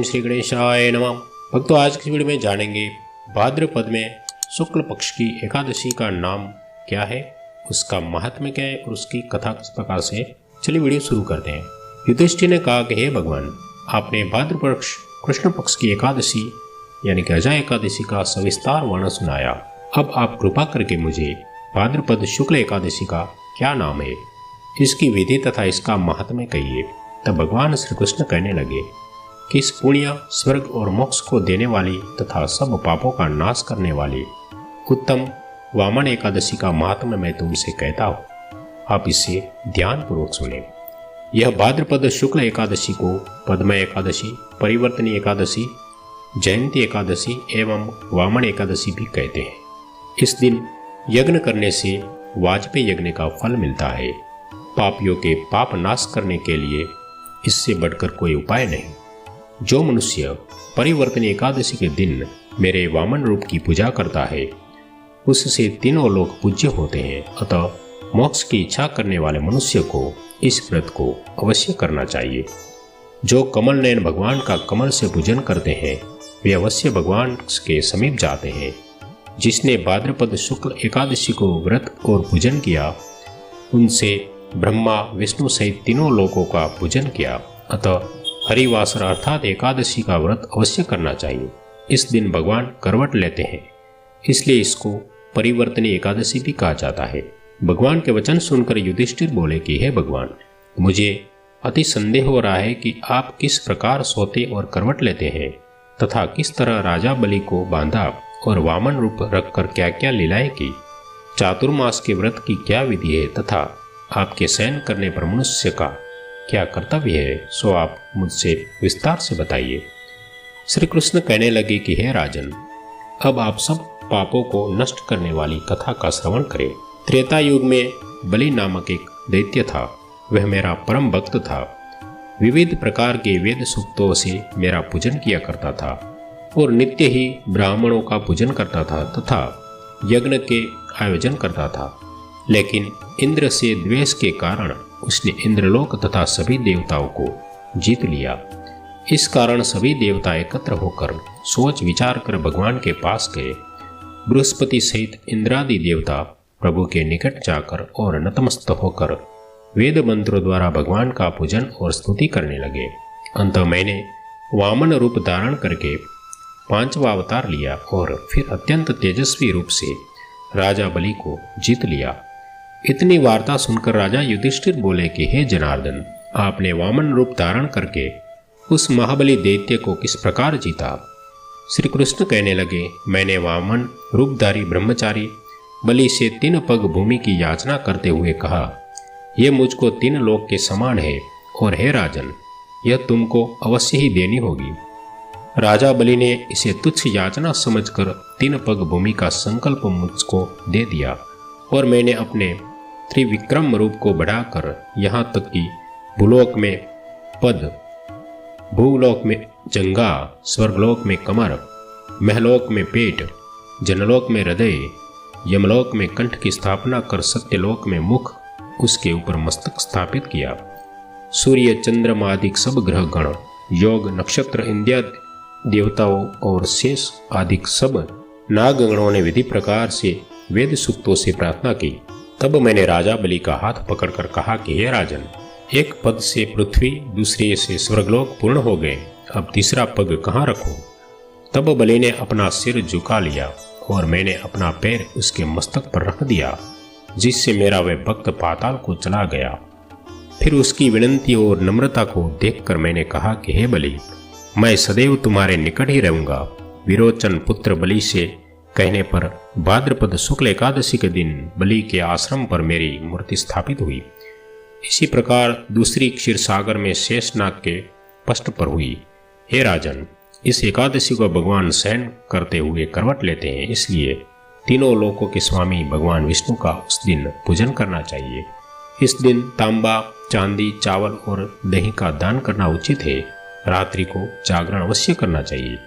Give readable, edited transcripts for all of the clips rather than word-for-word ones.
श्री गणेशाय नमः। भक्तों, आज की वीडियो में जानेंगे भाद्रपद में शुक्ल पक्ष की एकादशी का नाम क्या है, उसका महात्म्य क्या है और उसकी कथा किस प्रकार से। चलिए वीडियो शुरू करते हैं। युधिष्ठिर ने कहा कि हे भगवान, आपने भाद्रपद कृष्ण पक्ष की एकादशी यानी कि अजय एकादशी का सविस्तार वर्णन सुनाया। अब आप कृपा करके मुझे भाद्रपद शुक्ल एकादशी का क्या नाम है, इसकी विधि तथा इसका महात्म्य कहिए। तब भगवान श्री कृष्ण कहने लगे कि इस पुण्य, स्वर्ग और मोक्ष को देने वाली तथा सब पापों का नाश करने वाली उत्तम वामन एकादशी का महात्म्य मैं तुमसे कहता हूँ। आप इसे ध्यानपूर्वक सुने। यह भाद्रपद शुक्ल एकादशी को पद्म एकादशी, परिवर्तनी एकादशी, जयंती एकादशी एवं वामन एकादशी भी कहते हैं। इस दिन यज्ञ करने से वाजपेय यज्ञ का फल मिलता है। पापियों के पाप नाश करने के लिए इससे बढ़कर कोई उपाय नहीं। जो मनुष्य परिवर्तनी एकादशी के दिन मेरे वामन रूप की पूजा करता है, उससे तीनों लोग पूज्य होते हैं। अतः मोक्ष की इच्छा करने वाले मनुष्य को इस व्रत को अवश्य करना चाहिए। जो कमल नयन भगवान का कमल से पूजन करते हैं, वे अवश्य भगवान के समीप जाते हैं। जिसने भाद्रपद शुक्ल एकादशी को व्रत और पूजन किया, उनसे ब्रह्मा विष्णु सहित तीनों लोगों का पूजन किया। अतः हरिवासर अर्थात एकादशी का व्रत अवश्य करना चाहिए। इस दिन भगवान करवट लेते हैं, इसलिए इसको परिवर्तनी एकादशी भी कहा जाता है। भगवान के वचन सुनकर युधिष्ठिर बोले कि हे भगवान, मुझे अति संदेह हो रहा है कि आप किस प्रकार सोते और करवट लेते हैं तथा किस तरह राजा बलि को बांधा और वामन रूप रखकर क्या क्या लीलाएं की। चातुर्मास के व्रत की क्या विधि है तथा आपके शयन करने पर मनुष्य का क्या कर्तव्य है, सो आप मुझसे विस्तार से बताइए। श्री कृष्ण कहने लगे कि हे राजन, अब आप सब पापों को नष्ट करने वाली कथा का श्रवण करें। त्रेता युग में बलि नामक एक दैत्य था। वह मेरा परम भक्त था। विविध प्रकार के वेद सूक्तों से मेरा पूजन किया करता था और नित्य ही ब्राह्मणों का पूजन करता था तथा यज्ञ के आयोजन करता था। लेकिन इंद्र से द्वेष के कारण उसने इंद्रलोक तथा सभी देवताओं को जीत लिया। इस कारण सभी देवता एकत्र होकर सोच विचार कर भगवान के पास गए। बृहस्पति सहित इंद्रादि देवता प्रभु के निकट जाकर और नतमस्तक होकर वेद मंत्रों द्वारा भगवान का पूजन और स्तुति करने लगे। अंत मैंने वामन रूप धारण करके 5वां अवतार लिया और फिर अत्यंत तेजस्वी रूप से राजा बलि को जीत लिया। इतनी वार्ता सुनकर राजा युधिष्ठिर बोले कि हे जनार्दन, आपने वामन रूप धारण करके उस महाबली दैत्य को किस प्रकार जीता। श्री कृष्ण कहने लगे, मैंने वामन रूपधारी ब्रह्मचारी बलि से 3 पग भूमि की याचना करते हुए कहा, यह मुझको 3 लोक के समान है और हे राजन, यह तुमको अवश्य ही देनी होगी। राजा बलि ने इसे तुच्छ याचना समझकर 3 पग भूमि का संकल्प मुझको दे दिया और मैंने अपने त्रिविक्रम रूप को बढ़ाकर यहाँ तक कि भूलोक में पद, भूलोक में जंगा, स्वर्गलोक में कमर, महलोक में पेट, जनलोक में हृदय, यमलोक में कंठ की स्थापना कर सत्यलोक में मुख, उसके ऊपर मस्तक स्थापित किया। सूर्य, चंद्रमा आदि सब ग्रह गण, योग, नक्षत्र, इंद्रिया देवताओं और शेष आदि सब नागगणों ने विधि प्रकार से वेद सूक्तों से प्रार्थना की। तब मैंने राजा बलि का हाथ पकड़कर कहा कि हे राजन, एक पद से पृथ्वी, दूसरे से स्वर्गलोक पूर्ण हो गए, अब तीसरा पग कहाँ रखूं। तब बलि ने अपना सिर झुका लिया और मैंने अपना पैर उसके मस्तक पर रख दिया, जिससे मेरा वह भक्त पाताल को चला गया। फिर उसकी विनती और नम्रता को देखकर मैंने कहा कि हे बलि, मैं सदैव तुम्हारे निकट ही रहूंगा। विरोचन पुत्र बलि से कहने पर भाद्रपद शुक्ल एकादशी के दिन बलि के आश्रम पर मेरी मूर्ति स्थापित हुई। इसी प्रकार दूसरी क्षीर सागर में शेषनाग के पष्ट पर हुई। हे राजन, इस एकादशी को भगवान शयन करते हुए करवट लेते हैं, इसलिए तीनों लोकों के स्वामी भगवान विष्णु का उस दिन पूजन करना चाहिए। इस दिन तांबा, चांदी, चावल और दही का दान करना उचित है। रात्रि को जागरण अवश्य करना चाहिए।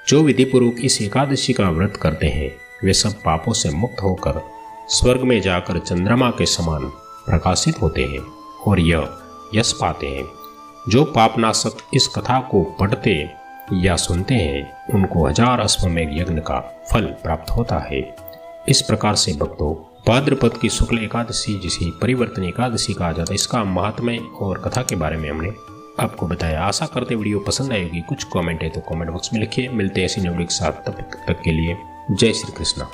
जो विधिपूर्वक इस एकादशी का व्रत करते हैं, वे सब पापों से मुक्त होकर स्वर्ग में जाकर चंद्रमा के समान प्रकाशित होते हैं और यह यश पाते हैं। जो पापनाशक इस कथा को पढ़ते या सुनते हैं उनको 1000 अश्वमेघ यज्ञ का फल प्राप्त होता है। इस प्रकार से भक्तों, भाद्रपद की शुक्ल एकादशी जिसे परिवर्तन एकादशी कहा जाता है, इसका महात्म्य और कथा के बारे में हमने आपको बताया। आशा करते वीडियो पसंद आएगी। कुछ कमेंट है तो कमेंट बॉक्स में लिखिए। मिलते हैं ऐसी वीडियो के साथ, तब तक के लिए जय श्री कृष्णा।